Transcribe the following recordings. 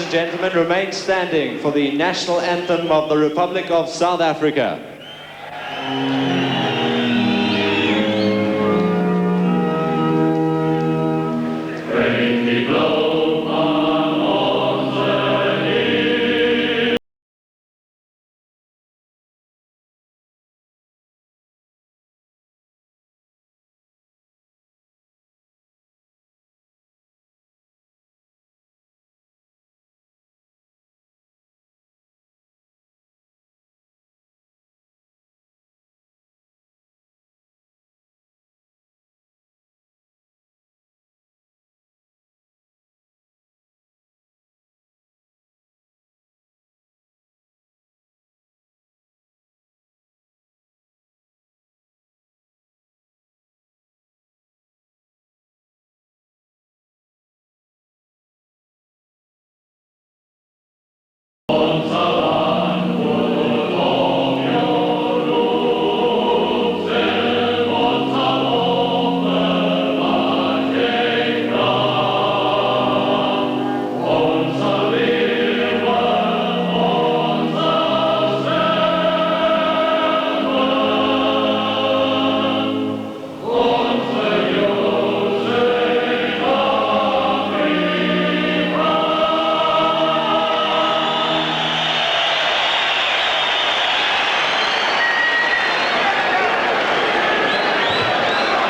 and gentlemen, remain standing for the national anthem of the Republic of South Africa.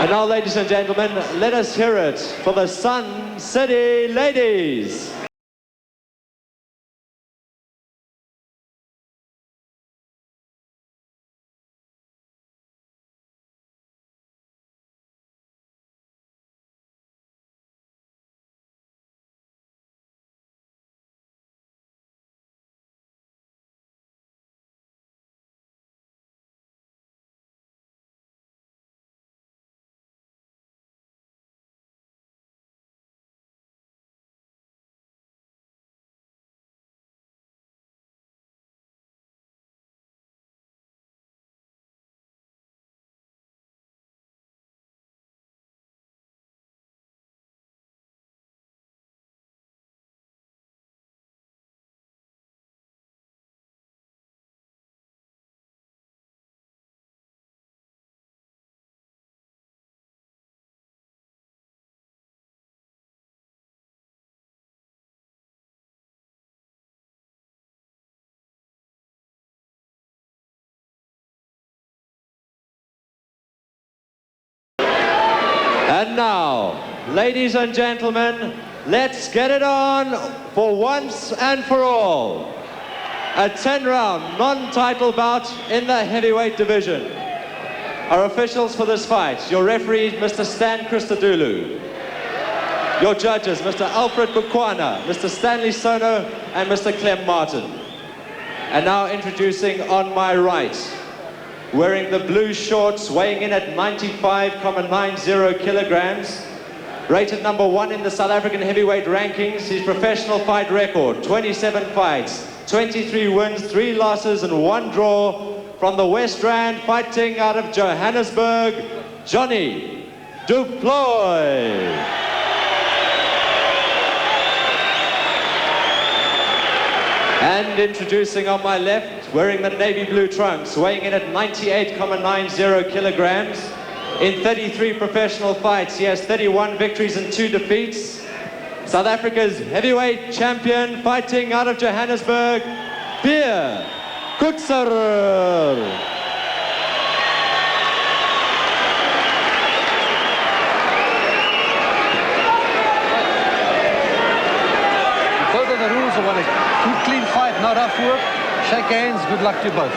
And now, ladies and gentlemen, let us hear it for the Sun City Ladies. And now, ladies and gentlemen, let's get it on for once and for all. A 10-round non-title bout in the heavyweight division. Our officials for this fight, your referee, Mr. Stan Christodoulou. Your judges, Mr. Alfred Bukwana, Mr. Stanley Sono, and Mr. Clem Martin. And now introducing on my right, wearing the blue shorts, weighing in at 95.90 kilograms, rated #1 in the South African heavyweight rankings. His professional fight record, 27 fights, 23 wins, 3 losses and 1 draw. From the West Rand, fighting out of Johannesburg, Johnny du Plooy. And introducing on my left, wearing the navy blue trunks, weighing in at 98.90 kilograms. In 33 professional fights, he has 31 victories and 2 defeats. South Africa's heavyweight champion, fighting out of Johannesburg, Pierre. Coetzer. Both of the rules are what a good, clean fight, not rough work. Shake hands, good luck to you both.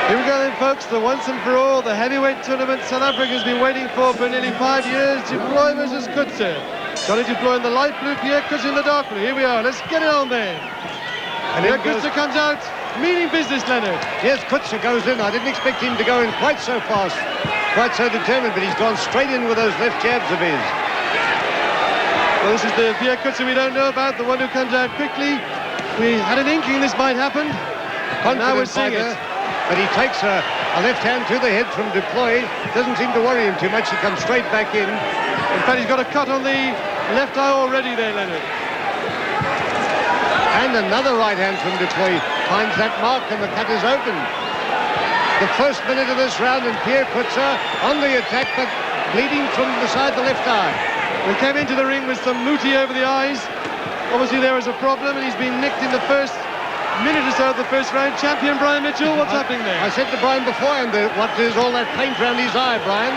Here we go then, folks, the once and for all, the heavyweight tournament South Africa has been waiting for nearly 5 years. Du Plooy versus Coetzer. Johnny du Plooy in the light blue, Pierre Coetzer in the dark blue. Here we are, let's get it on then. And here Coetzer comes out, meaning business, Leonard. Yes, Coetzer goes in. I didn't expect him to go in quite so fast, quite so determined, but he's gone straight in with those left jabs of his. Well, this is the Pierre Coetzer we don't know about, the one who comes out quickly. We had an inkling this might happen. Now we're seeing it. But he takes a left hand to the head from du Plooy. Doesn't seem to worry him too much. He comes straight back in. In fact, he's got a cut on the Left eye already there, Leonard. And another right hand from Plooy finds that mark, and the cut is open. The first minute of this round, and Pierre Coetzer on the attack, but bleeding from beside the left eye. He came into the ring with some mooty over the eyes. Obviously there was a problem, and he's been nicked in the first minute or so of the first round. Champion Brian Mitchell, what's happening there? I said to Brian beforehand, what is all that paint around his eye, Brian?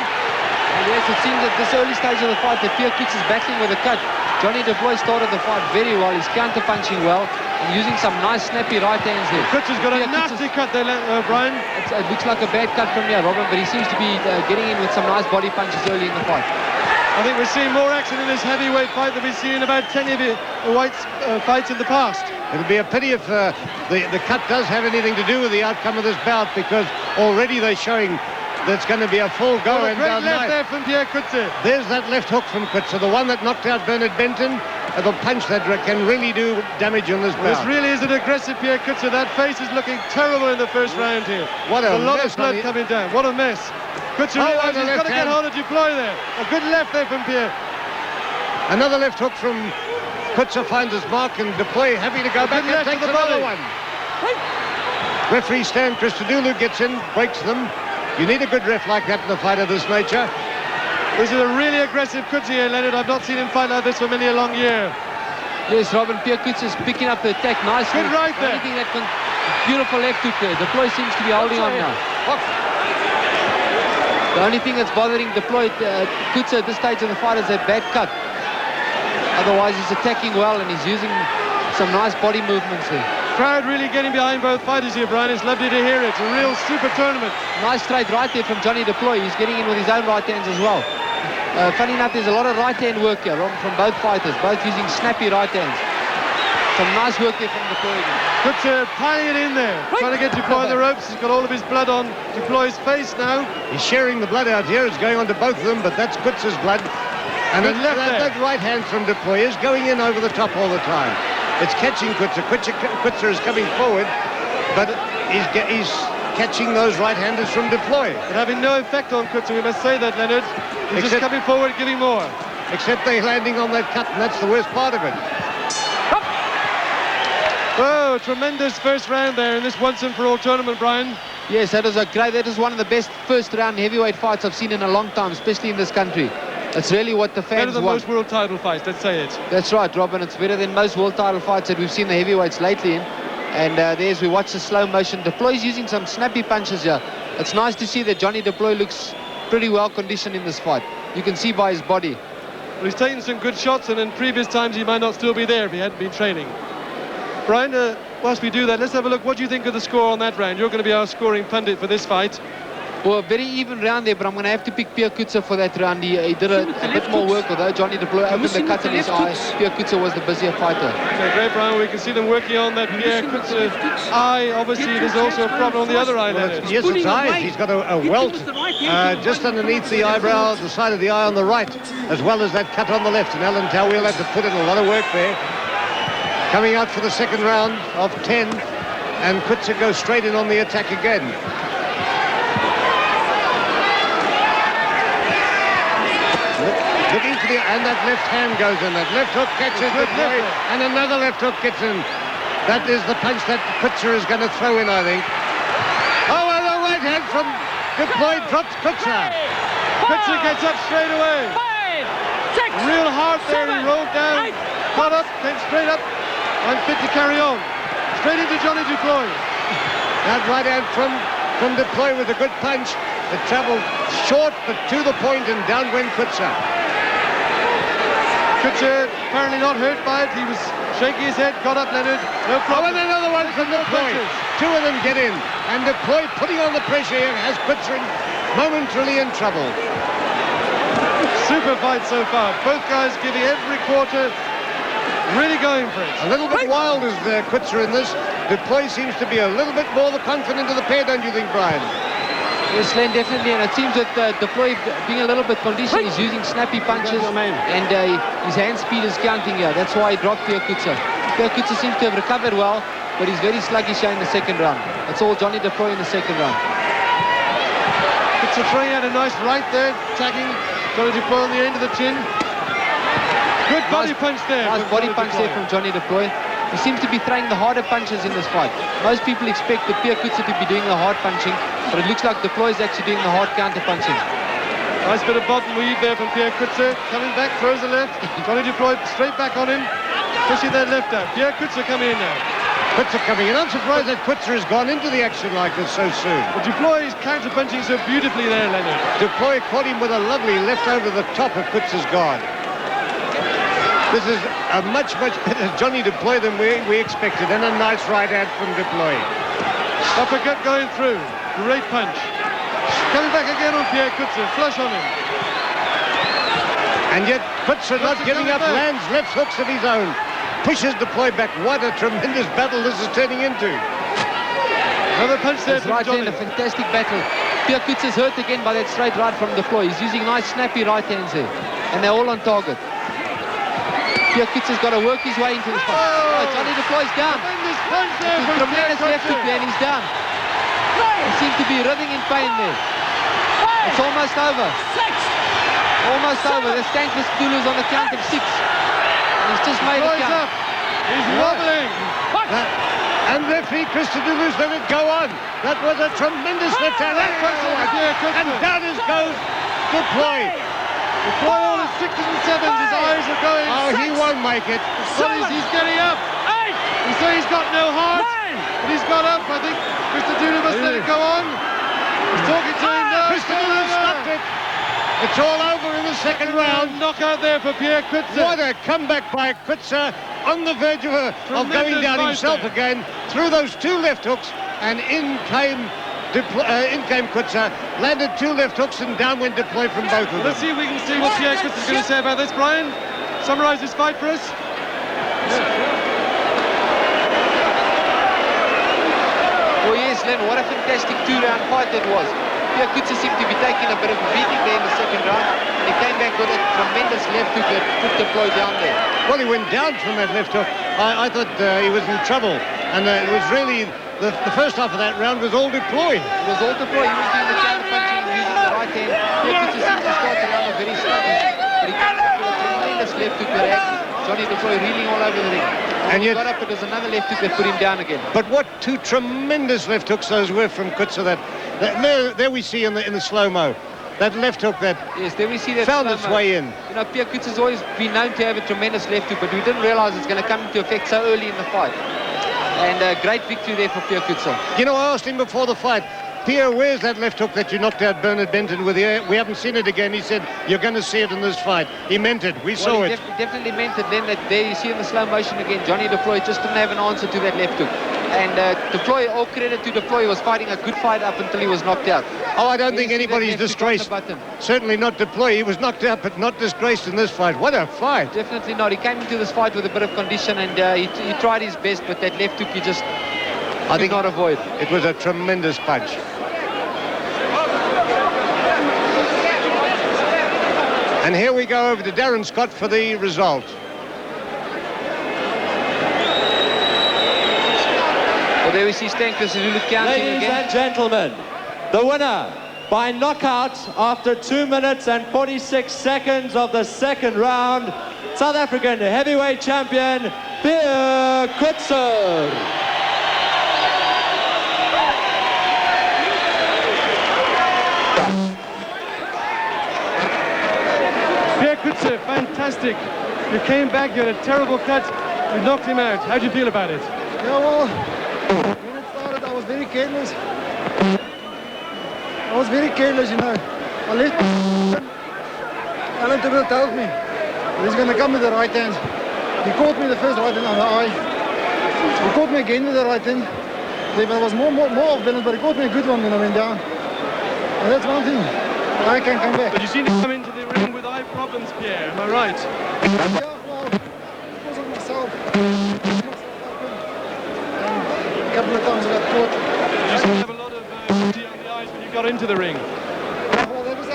Yes, it seems at this early stage of the fight that Pierre Coetzer is battling with a cut. Johnny Plooy started the fight very well. He's counter-punching well and using some nice snappy right hands there. Coetzer's got a nasty cut there, Brian. It looks like a bad cut from here, Robin, but he seems to be getting in with some nice body punches early in the fight. I think we're seeing more action in this heavyweight fight than we've seen in about 10 heavyweight fights in the past. It'll be a pity if the cut does have anything to do with the outcome of this bout, because already they're showing that's going to be a full go. Well, a and great left night. there from Pierre Coetzer. There's that left hook from Coetzer, the one that knocked out Bernard Benton, the punch that can really do damage on this bout. This really is an aggressive Pierre Coetzer. That face is looking terrible in the first round here. What a lot mess, of blood coming down. What a mess. Coetzer realizes he's got to get hold of Plooy there. A good left there from Pierre. Another left hook from Coetzer finds his mark, and Plooy happy to go back and takes another one. Referee Stan Christodoulou gets in, breaks them. You need a good ref like that in a fight of this nature. This is a really aggressive Coetzer here, Leonard. I've not seen him fight like this for many a long year. Yes, Robin, Pierre Coetzer is picking up the attack nicely. Good right there. Beautiful left hook there. Plooy seems to be holding on now. The only thing that's bothering Plooy, Coetzer at this stage of the fight is that bad cut. Otherwise, he's attacking well and he's using some nice body movements there. Crowd really getting behind both fighters here, Brian. It's lovely to hear it. It's a real super tournament. Nice straight right there from Johnny Plooy. He's getting in with his own right hands as well. Funny enough, there's a lot of right hand work here from both fighters, both using snappy right hands. Some nice work there from Plooy. Coetzer piling it in there, trying to get Plooy on the ropes. He's got all of his blood on Plooy's face now. He's sharing the blood out here. It's going on to both of them, but that's Coetzer's blood. And that right hand from Plooy is going in over the top all the time. It's catching Coetzer. Coetzer is coming forward, but he's catching those right-handers from Plooy. But having no effect on Coetzer, we must say that, Leonard. He's just coming forward, giving more. Except they're landing on that cut, and that's the worst part of it. Oh, tremendous first round there in this once-and-for-all tournament, Brian. Yes, that is one of the best first-round heavyweight fights I've seen in a long time, especially in this country. That's really what the fans want. Better than most world title fights, let's say it. That's right, Robin. It's better than most world title fights that we've seen the heavyweights lately in. And there's, we watch the slow motion. Plooy's using some snappy punches here. It's nice to see that Johnny Plooy looks pretty well conditioned in this fight. You can see by his body. Well, he's taken some good shots, and in previous times he might not still be there if he hadn't been training. Brian, whilst we do that, let's have a look. What do you think of the score on that round? You're going to be our scoring pundit for this fight. Well, a very even round there, but I'm going to have to pick Pierre Coetzer for that round. He did a bit more work, although Johnny Plooy opened the cut in his eye. Pierre Coetzer was the busier fighter. Okay, great, Brian. We can see them working on that Pierre Coetzer eye. Obviously, there's also a problem on the other eye, Leonard. Yes, it's eyes. He's got a welt just underneath the eyebrow, the side of the eye on the right, as well as that cut on the left. And Alan Towell had to put in a lot of work there. Coming out for the second round of 10, and Coetzer goes straight in on the attack again. Looking for and that left hand goes in. That left hook catches Plooy, and another left hook gets in. That is the punch that Coetzer is going to throw in, I think. Oh, and a right hand from Plooy drops Coetzer. Coetzer gets up straight away. Real hard there. He rolled down, got up, came straight up, and fit to carry on. Straight into Johnny Plooy. That right hand from Plooy with a good punch. It travelled short but to the point, and down went Coetzer. Coetzer apparently not hurt by it. He was shaking his head, got up, Leonard. No problem. Oh, and another one from Plooy. Two of them get in. And Plooy putting on the pressure here has Coetzer momentarily in trouble. Super fight so far. Both guys giving every quarter, really going for it. A little bit wild is Coetzer in this. Plooy seems to be a little bit more the confident of the pair, don't you think, Brian? Yes, Len, definitely, and it seems that Plooy, being a little bit conditioned, he's using snappy punches, and his hand speed is counting here. That's why he dropped Pierre Coetzer. Pierre Coetzer seems to have recovered well, but he's very sluggish in the second round. That's all Johnny Plooy in the second round. Coetzer throwing out a nice right there, tagging Johnny Plooy on the end of the chin. Good body punch there. Nice body punch there from Johnny de Plooy. He seems to be throwing the harder punches in this fight. Most people expect the Pierre Coetzer to be doing the hard punching, but it looks like de Plooy is actually doing the hard counter punching. Nice bit of bottom weave there from Pierre Coetzer. Coming back, throws the left. Johnny de Plooy straight back on him, pushing that left out. Pierre Coetzer coming in now. Coetzer coming in. I'm surprised that Coetzer has gone into the action like this so soon. But de Plooy is counter-punching so beautifully there, Leonard. De Plooy caught him with a lovely left over the top of Coetzer's guard. This is a much better Johnny de Plooy than we expected, and a nice right hand from de Plooy. Uppercut going through. Great punch. Coming back again on Pierre Coetzer. Flush on him. And yet Coetzer not giving up, lands left hooks of his own. Pushes de Plooy back. What a tremendous battle this is turning into. Another punch there from right Johnny. hand, a fantastic battle. Pierre Coetzer's hurt again by that straight right from de Plooy. He's using nice snappy right hands there, and they're all on target. Pierre Coetzer's got to work his way into this fight. Oh, Johnny de Plooy's down. Tremendous punch there from Tremendous Pierre left hook Coetzer. there, and he's down. He seems to be writhing in pain there. It's almost over. Almost over. The Stankless Dulu's on the count of 6. He's just made a Plooy's count. up. He's wobbling. And referee Christopher Dulu's let it go on. That was a tremendous left hand. And down it goes de Plooy. De Plooy on his 6s and 7s. His eyes are going. Oh, he won't make it. He's getting up. He says he's got no heart. But he's got up. I think Mr. Dulu must let it go on. He's talking to him now. Mr. Dulu stopped it. It's all over in the second round. Knockout there for Pierre Coetzer. What a comeback by Coetzer, on the verge of going down himself again through those 2 left hooks, and in came Coetzer, landed 2 left hooks, and down went de Plooy from both of them. Let's see if we can see what Pierre Coetzer is going to say about this. Brian, summarize this fight for us. Oh yes, Len, what a fantastic 2-round fight that was. Pierre Coetzer seemed to be taking a bit of a beating there in the second round, and he came back with a tremendous left hook that put de Plooy down there. Well, he went down from that left hook. I thought he was in trouble, and it was really the first half of that round was all de Plooy. It was all de Plooy. He was doing the counter punching and using the right hand. Pierre Coetzer seemed to start the round very sluggish, but he came back with a tremendous left hook that had Johnny de Plooy reeling all over the ring. And yet, he got up, it was another left hook that put him down again. But what 2 tremendous left hooks those were from Coetzer. There we see in the slow-mo. That left hook that there we see that found its way in. You know, Pierre Coetzer's always been known to have a tremendous left hook, but we didn't realize it's going to come into effect so early in the fight. And a great victory there for Pierre Coetzer. You know, I asked him before the fight, Pierre, where's that left hook that you knocked out Bernard Benton with? We haven't seen it again. He said, you're going to see it in this fight. He meant it. We saw it. Definitely meant it. Then there you see in the slow motion again, Johnny de Plooy just didn't have an answer to that left hook. And de Plooy, all credit to de Plooy, he was fighting a good fight up until he was knocked out. Oh, I don't think anybody's disgraced. Certainly not de Plooy. He was knocked out, but not disgraced in this fight. What a fight. Definitely not. He came into this fight with a bit of condition, and he tried his best, but that left hook he just could not avoid. It was a tremendous punch. And here we go over to Darren Scott for the result. Well, there we see Stankless Zulu counting Ladies again. and gentlemen, the winner by knockout after 2 minutes and 46 seconds of the second round, South African heavyweight champion, Pierre Coetzer. Pierre Coetzer, fantastic. You came back, you had a terrible cut, you knocked him out. How do you feel about it? Yeah, well, when it started, I was very careless. You know. I left. Alan Tibble told me he's going to come with the right hand. He caught me the first right hand on the eye. He caught me again with the right hand. There was more off balance, but he caught me a good one when I went down. And that's one thing. I can come back. But you seem to come into the ring with eye problems, Pierre. Am I right? Yeah, well, because of myself. And a couple of times I got caught. You seem to have a lot of beauty on the eyes when you got into the ring. Well, that was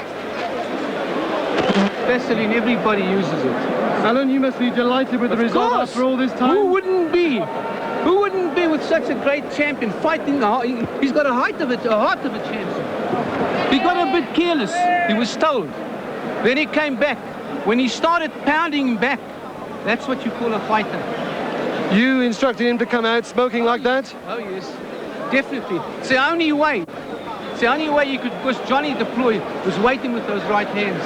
Vaseline, everybody uses it. Alan, you must be delighted with the result after all this time. Who wouldn't be? Who wouldn't be with such a great champion fighting? He's got a heart of a champion. He got a bit careless. He was told. Then he came back. When he started pounding him back, That's what you call a fighter. You instructed him to come out smoking like that? Oh, yes. Definitely. It's the only way. It's the only way you could, because Johnny the Plooy was waiting with those right hands.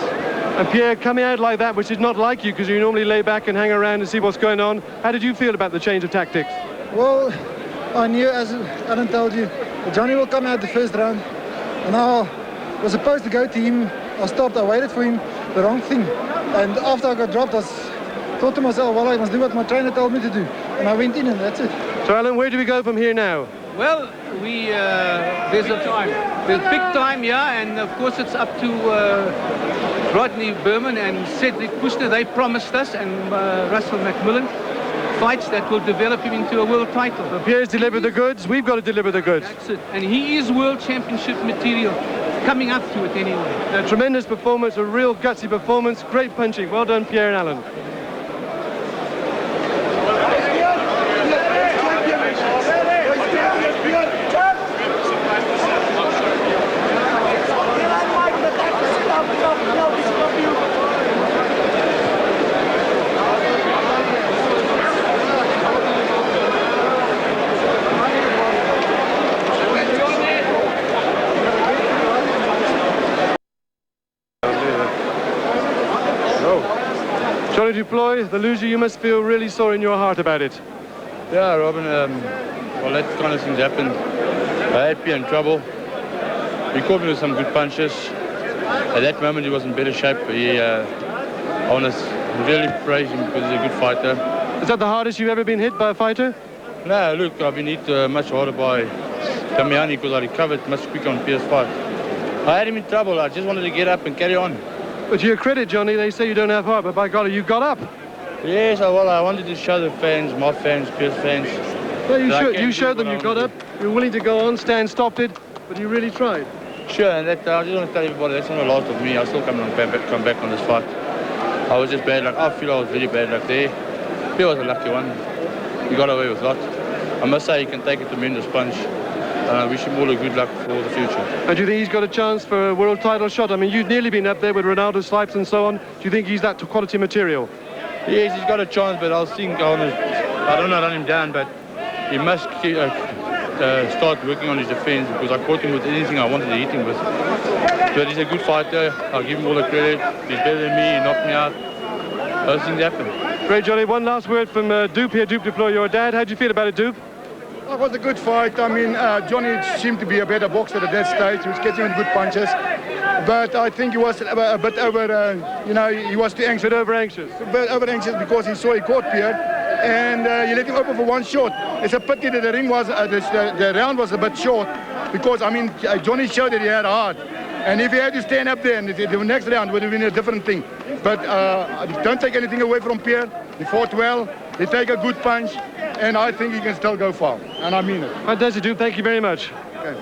And Pierre, coming out like that, which is not like you, because you normally lay back and hang around and see what's going on. How did you feel about the change of tactics? Well, I knew, as Alan told you, that Johnny will come out the first round. And I was supposed to go to him. I stopped, I waited for him, the wrong thing. And after I got dropped, I thought to myself, well, I must do what my trainer told me to do. And I went in and that's it. So Alan, where do we go from here now? Well, there's big time, yeah, and of course it's up to Rodney Berman and Cedric Kushner. They promised us, and Russell McMillan, fights that will develop him into a world title. So Pierre's delivered the goods, we've got to deliver the goods. That's it, and he is world championship material, coming up to it anyway. A tremendous performance, a real gutsy performance, great punching. Well done, Pierre and Alan. Johnny du Plooy, the loser, you must feel really sore in your heart about it. Yeah, Robin, well, that kind of things happened. I had Pierre in trouble. He caught me with some good punches. At that moment, he was in better shape. I want to really praise him because he's a good fighter. Is that the hardest you've ever been hit by a fighter? No, look, I've been hit much harder by Damiani because I recovered much quicker on Pierre's fight. I had him in trouble. I just wanted to get up and carry on. But to your credit, Johnny, they say you don't have heart, but by golly, you got up. Yes, well, I wanted to show the fans, my fans, Pierre's fans. Well, you showed them you got up. You were willing to go on, Stan stopped it, but you really tried. Sure, and that, I just want to tell everybody that's not the last of me. I still come back on this fight. I was just bad luck. I feel I was very bad luck there. Pierre was a lucky one. He got away with a lot. I must say he can take a tremendous punch. And I wish him all the good luck for the future. And do you think he's got a chance for a world title shot? I mean, you've nearly been up there with Ronaldo, Slipes and so on. Do you think he's that quality material? Yes, he's got a chance, but I think I don't want to run him down, but he must start working on his defense because I caught him with anything I wanted to hit him with. But he's a good fighter. I'll give him all the credit. He's better than me. He knocked me out. Those things happen. Great, Johnny. One last word from Dupe here, Dupe du Plooy, your dad. How do you feel about it, Dupe? It was a good fight. I mean, Johnny seemed to be a better boxer at that stage. He was getting good punches. But I think he was a bit over, he was too anxious. A bit over anxious because he saw he caught Pierre. And he let him open for one shot. It's a pity that the ring was, the round was a bit short. Because, I mean, Johnny showed that he had heart. And if he had to stand up there, and the next round would have been a different thing. But don't take anything away from Pierre. He fought well. He take a good punch. And I think he can still go far. And I mean it. Fantastic, Dupe. Thank you very much. Okay.